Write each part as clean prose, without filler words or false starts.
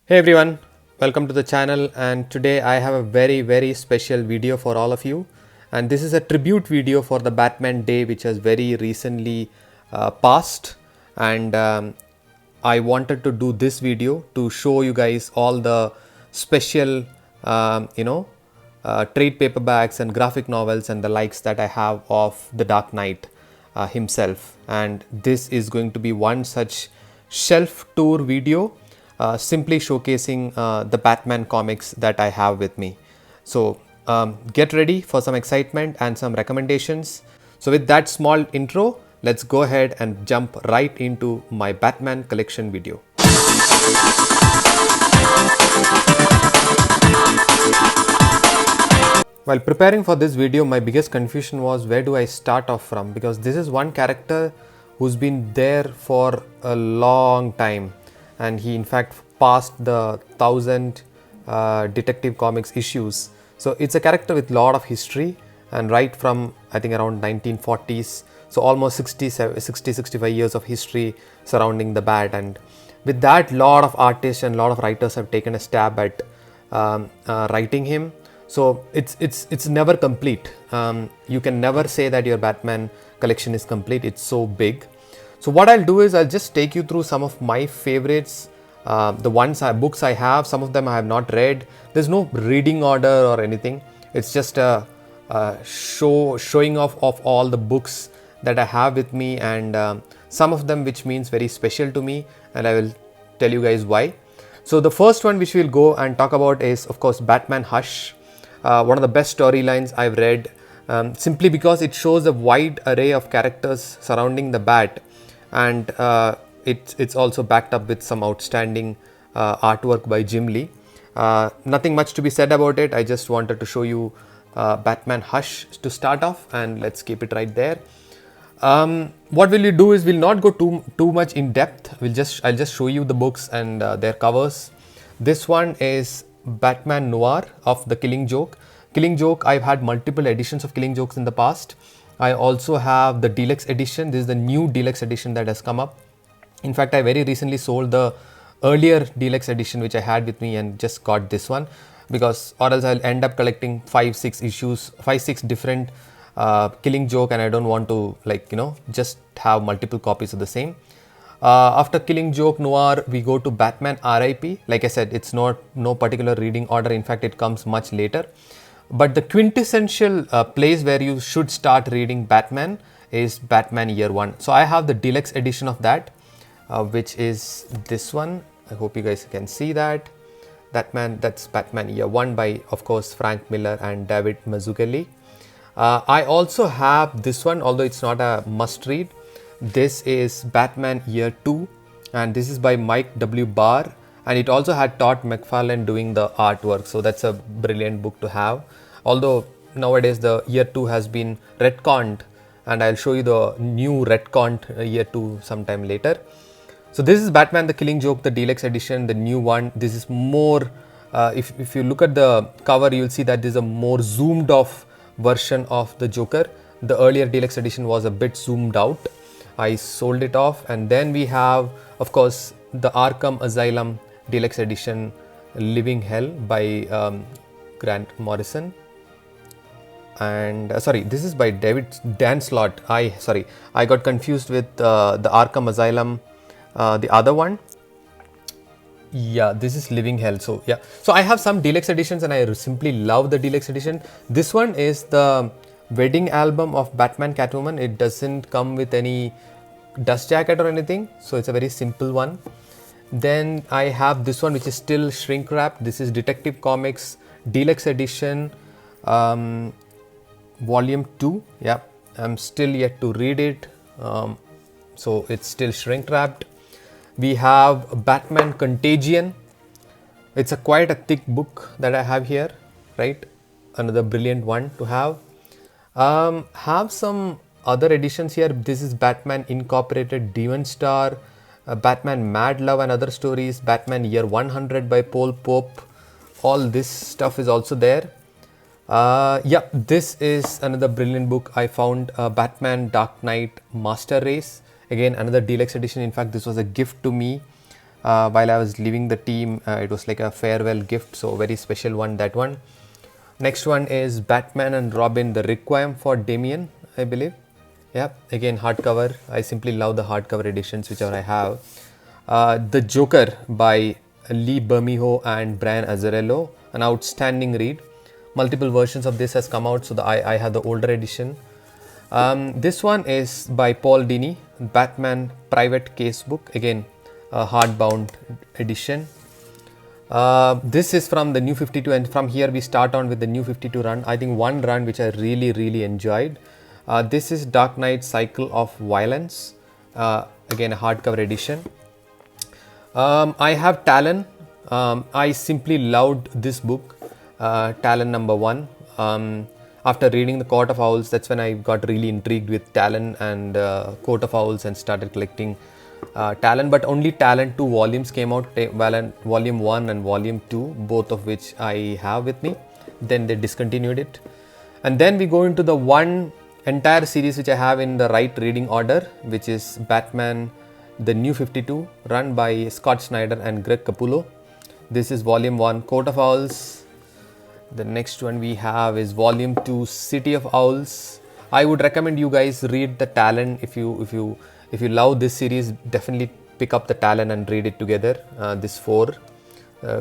Hey everyone, welcome to the channel, and today I have a very special video for all of you, and this is a tribute video for the Batman Day which has very recently passed, and I wanted to do this video to show you guys all the special trade paperbacks and graphic novels and the likes that I have of the Dark Knight himself, and this is going to be one such shelf tour video simply showcasing the Batman comics that I have with me. So get ready for some excitement and some recommendations. So with that small intro, let's go ahead and jump right into my Batman collection video. While preparing for this video, my biggest confusion was where do I start off from, because this is one character who's been there for a long time, and he in fact passed the 1000 Detective Comics issues. So it's a character with lot of history, and right from I think around 1940s, so almost 65 years of history surrounding the Bat, and with that lot of artists and lot of writers have taken a stab at writing him. So it's never complete. You can never say that your Batman collection is complete. It's so big. So what I'll do is I'll just take you through some of my favorites, the books I have. Some of them I have not read. There's no reading order or anything. It's just a showing off of all the books that I have with me, and some of them which means very special to me, and I will tell you guys why. So the first one which we'll go and talk about is of course Batman Hush. One of the best storylines I've read, simply because it shows a wide array of characters surrounding the Bat, and it's also backed up with some outstanding artwork by Jim Lee. Nothing much to be said about it. I just wanted to show you Batman Hush to start off, and let's keep it right there. What will you do is we'll not go too much in depth. I'll just show you the books and their covers. This one is Batman Noir of the Killing Joke. Killing Joke, I've had multiple editions of Killing Jokes in the past. I also have the deluxe edition. This is the new deluxe edition that has come up. In fact, I very recently sold the earlier deluxe edition which I had with me and just got this one, because or else I'll end up collecting 5-6 different Killing Joke, and I don't want to just have multiple copies of the same. After Killing Joke Noir, we go to Batman RIP. Like I said, it's no particular reading order. In fact, it comes much later. But the quintessential place where you should start reading Batman is Batman Year One. So I have the deluxe edition of that, which is this one. I hope you guys can see that. That's Batman Year One by, of course, Frank Miller and David Mazzucchelli. I also have this one, although it's not a must read. This is Batman Year 2, and this is by Mike W. Barr, and it also had Todd McFarlane doing the artwork, so that's a brilliant book to have. Although nowadays the Year 2 has been retconned, and I'll show you the new retconned Year 2 sometime later. So this is Batman the Killing Joke, the deluxe edition, the new one. This is more, if you look at the cover, you'll see that this is a more zoomed off version of the Joker. The earlier deluxe edition was a bit zoomed out. I sold it off, and then we have, of course, the Arkham Asylum Deluxe Edition, Living Hell by Grant Morrison, and this is by Dan Slott. I got confused with the Arkham Asylum, the other one. Yeah, this is Living Hell. So yeah, so I have some deluxe editions, and I simply love the deluxe edition. This one is the wedding album of Batman Catwoman. It doesn't come with any dust jacket or anything, so it's a very simple one. Then I have this one which is still shrink wrapped. This is Detective Comics Deluxe Edition, Volume 2. Yeah, I'm still yet to read it, so it's still shrink wrapped. We have Batman Contagion. It's quite a thick book that I have here, right? Another brilliant one to have. Have some other editions here. This is Batman Incorporated Demon Star, Batman Mad Love and Other Stories, Batman Year 100 by Paul Pope. All this stuff is also there. Yeah, this is another brilliant book I found, Batman Dark Knight Master Race. Again, another deluxe edition. In fact, this was a gift to me while I was leaving the team. It was like a farewell gift, so very special one, that one. Next one is Batman and Robin, the Requiem for Damien, I believe. Yeah, again hardcover. I simply love the hardcover editions whichever I have. The Joker by Lee Bermejo and Brian Azzarello, an outstanding read. Multiple versions of this has come out, so I have the older edition. This one is by Paul Dini, Batman Private Case Book, again a hardbound edition. This is from the New 52, and from here we start on with the New 52 run. I think one run which I really enjoyed. This is Dark Knight Cycle of Violence, again a hardcover edition. I have Talon. I simply loved this book, Talon #1. After reading the Court of Owls, that's when I got really intrigued with Talon and Court of Owls and started collecting Talon. But only Talon 2 volumes came out, volume 1 and volume 2, both of which I have with me. Then they discontinued it. And then we go into the one entire series which I have in the right reading order, which is Batman the New 52, run by Scott Snyder and Greg Capullo. This is volume 1, Court of Owls. The next one we have is volume 2, City of Owls. I would recommend you guys read the Talon. If you love this series, definitely pick up the Talon and read it together. This 4,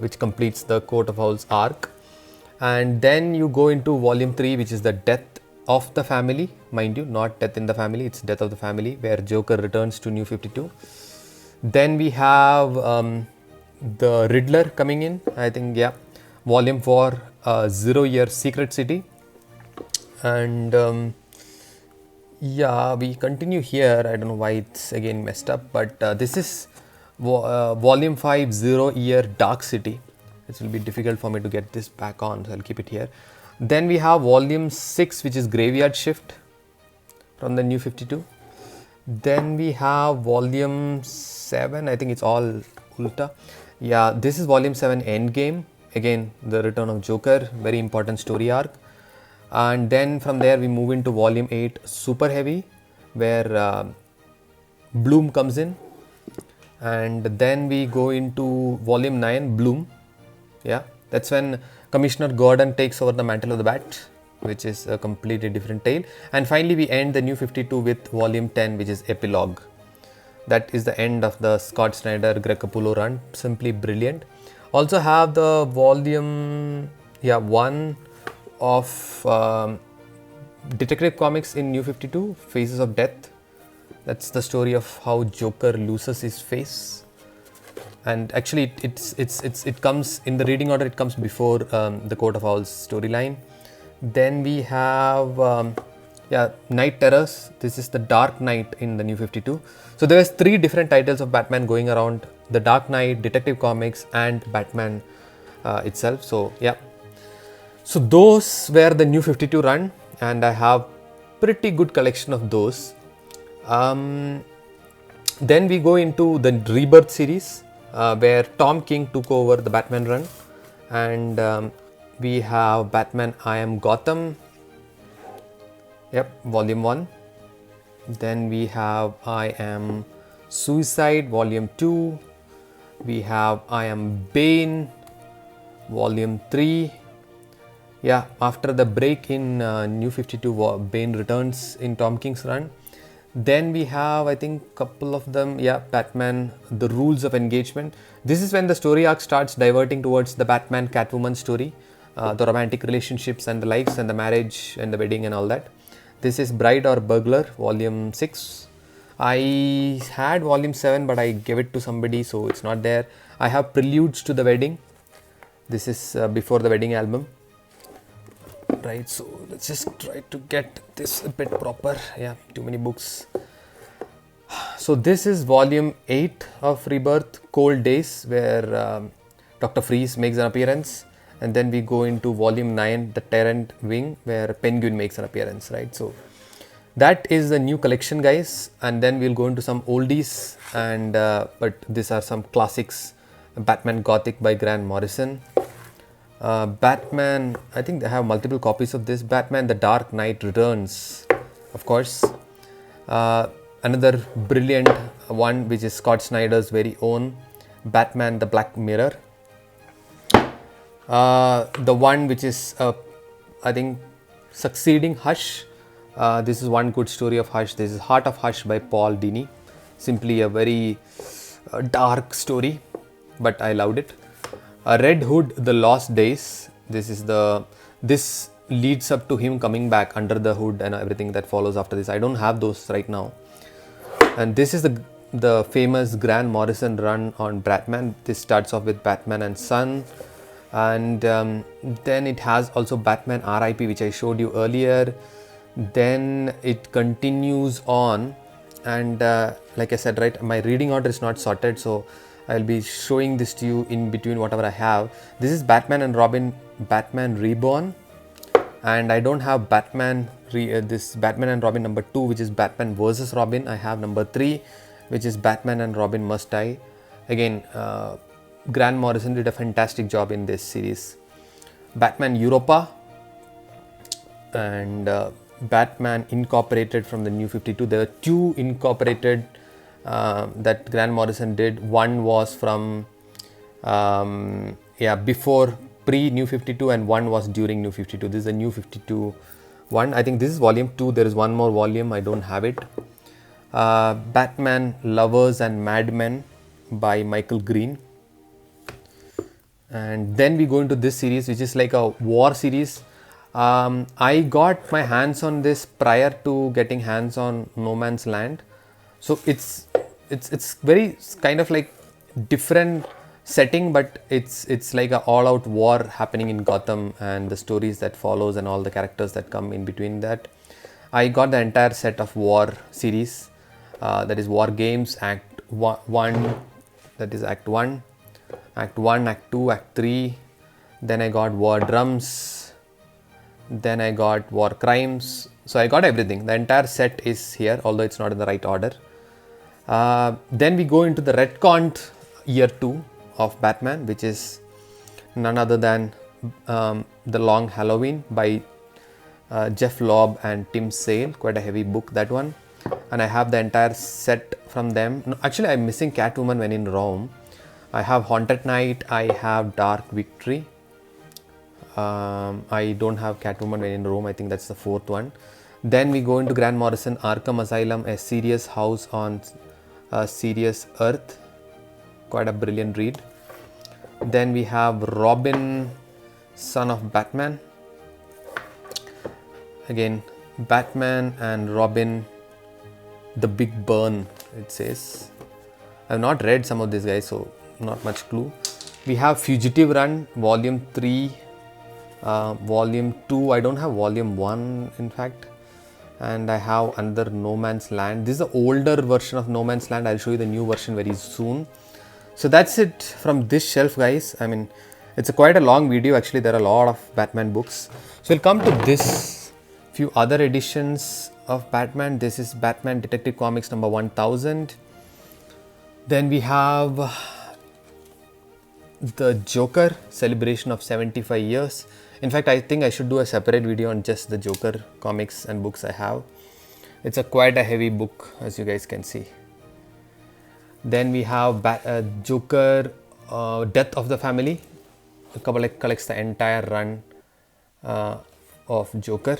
which completes the Court of Owls arc. And then you go into volume 3, which is the Death of the Family, mind you, not Death in the Family, it's Death of the Family, where Joker returns to New 52. Then we have the Riddler coming in, I think, yeah, volume 4, 0 Year Secret City. And yeah, we continue here. I don't know why it's again messed up, but this is volume 5, 0 Year Dark City. It will be difficult for me to get this back on, so I'll keep it here. Then we have volume 6, which is Graveyard Shift from the New 52. Then we have volume 7, I think it's all Ulta. Yeah, this is volume 7, Endgame. Again, the return of Joker, very important story arc. And then from there we move into volume 8, Super Heavy, where Bloom comes in. And then we go into volume 9, Bloom. Yeah, that's when Commissioner Gordon takes over the mantle of the Bat, which is a completely different tale. And finally we end the New 52 with volume 10, which is Epilogue. That is the end of the Scott Snyder, Greg Capullo run. Simply brilliant. Also have the volume 1 of Detective Comics in New 52, Faces of Death. That's the story of how Joker loses his face. And actually it comes in the reading order, it comes before the Court of Owls storyline. Then we have Night Terrors. This is the Dark Knight in the New 52. So there was 3 different titles of Batman going around: the Dark Knight, Detective Comics, and Batman itself. So yeah, so those were the New 52 run, and I have pretty good collection of those. Then we go into the Rebirth series, where Tom King took over the Batman run, and we have Batman I Am Gotham, volume 1. Then we have I Am Suicide, volume 2. We have I Am Bane, volume 3. Yeah, after the break in New 52, Bane returns in Tom King's run. Then we have, I think, couple of them, Batman, The Rules of Engagement. This is when the story arc starts diverting towards the Batman Catwoman story, the romantic relationships and the likes, and the marriage and the wedding and all that. This is Bride or Burglar, volume 6. I had volume 7, but I gave it to somebody, so it's not there. I have Preludes to the Wedding. This is Before the Wedding album. Right, so let's just try to get this a bit proper. Yeah, too many books. So this is volume 8 of Rebirth, Cold Days, where Dr. Freeze makes an appearance. And then we go into volume 9, The Tyrant Wing, where Penguin makes an appearance, right? So that is the new collection, guys. And then we'll go into some oldies, and but these are some classics. Batman Gothic by Grant Morrison. Batman, I think they have multiple copies of this. Batman The Dark Knight Returns, of course. Another brilliant one, which is Scott Snyder's very own. Batman the Black Mirror. The one which is I think succeeding Hush. This is one good story of Hush. This is Heart of Hush by Paul Dini. Simply a very dark story, but I loved it. Red Hood, The Lost Days. This leads up to him coming back under the hood and everything that follows after this. I don't have those right now. And this is the famous Grant Morrison run on Batman. This starts off with Batman and Son, and then it has also Batman R.I.P., which I showed you earlier. Then it continues on, and like I said, right, my reading order is not sorted, so I'll be showing this to you in between whatever I have. This is Batman and Robin, Batman Reborn, and I don't have this Batman and Robin number 2, which is Batman versus Robin. I have number 3, which is Batman and Robin Must Die. Again, Grant Morrison did a fantastic job in this series. Batman Europa and Batman Incorporated from the New 52. There were 2 incorporated that Grant Morrison did. One was from before pre-New 52, and one was during New 52. This is a New 52 one. I think this is volume 2. There is one more volume. I don't have it. Batman Lovers and Madmen by Michael Green. And then we go into this series, which is like a war series. I got my hands on this prior to getting hands on No Man's Land. So it's very kind of like different setting, but it's like a all-out war happening in Gotham, and the stories that follows and all the characters that come in between that. I got the entire set of war series, that is War Games, Act 1, that is Act 1, Act 1, Act 2, Act 3. Then I got War Drums. Then I got War Crimes. So I got everything. The entire set is here, although it's not in the right order. Then we go into the retconned year 2 of Batman, which is none other than The Long Halloween by Jeff Loeb and Tim Sale. Quite a heavy book, that one. And I have the entire set from them. No, actually, I'm missing Catwoman When in Rome. I have Haunted Night. I have Dark Victory. I don't have Catwoman When in Rome. I think that's the 4th one. Then we go into Grant Morrison Arkham Asylum, A Serious House on a Serious Earth. Quite a brilliant read. Then we have Robin, Son of Batman. Again, Batman and Robin, The Big Burn, it says. I've not read some of these guys, so not much clue. We have Fugitive Run, Volume 3, Volume 2. I don't have Volume 1, in fact. And I have another No Man's Land. This is the older version of No Man's Land. I'll show you the new version very soon. So that's it from this shelf, guys. I mean, it's quite a long video. Actually, there are a lot of Batman books. So we'll come to this few other editions of Batman. This is Batman Detective Comics number 1000. Then we have the Joker, celebration of 75 years. In fact, I think I should do a separate video on just the Joker comics and books I have. It's quite a heavy book, as you guys can see. Then we have Joker, Death of the Family. Collects the entire run of Joker.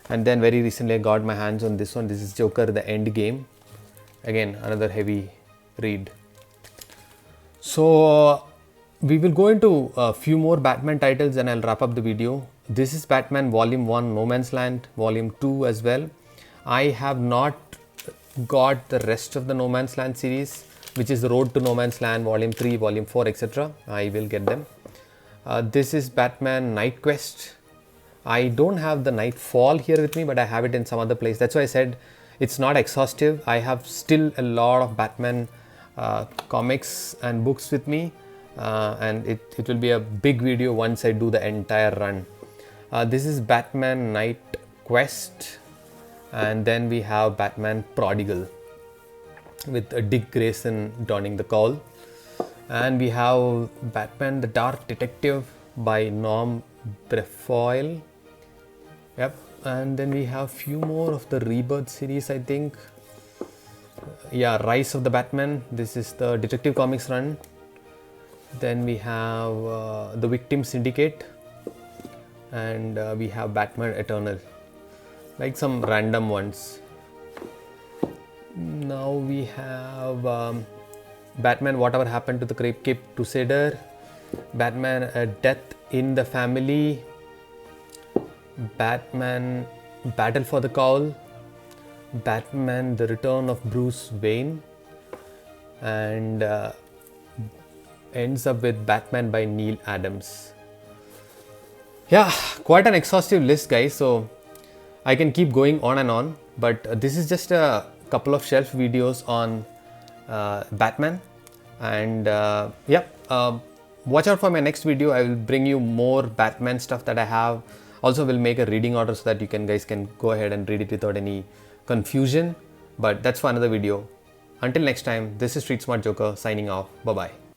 And then very recently I got my hands on this one. This is Joker, The End Game. Again, another heavy read. So we will go into a few more Batman titles and I'll wrap up the video. This is Batman Volume 1, No Man's Land, Volume 2 as well. I have not got the rest of the No Man's Land series, which is the Road to No Man's Land, Volume 3, Volume 4, etc. I will get them. This is Batman Night Quest. I don't have the Nightfall here with me, but I have it in some other place. That's why I said it's not exhaustive. I have still a lot of Batman comics and books with me. And it will be a big video once I do the entire run. This is Batman Night Quest, and then we have Batman Prodigal with Dick Grayson donning the cowl, and we have Batman the Dark Detective by Norm Brefeuille. Yep, and then we have few more of the Rebirth series, I think. yeah, Rise of the Batman. This is the Detective Comics run. Then we have the Victim Syndicate, and we have Batman Eternal, like some random ones. Now we have Batman Whatever Happened to the Cape Crusader, Batman Death in the Family, Batman Battle for the Cowl, Batman The Return of Bruce Wayne, and ends up with Batman by Neil Adams. Yeah, quite an exhaustive list, guys. So I can keep going on and on, but this is just a couple of shelf videos on Batman. And watch out for my next video. I will bring you more Batman stuff that I have. Also, will make a reading order so that you guys can go ahead and read it without any confusion. But that's for another video. Until next time, this is Street Smart Joker signing off. Bye bye.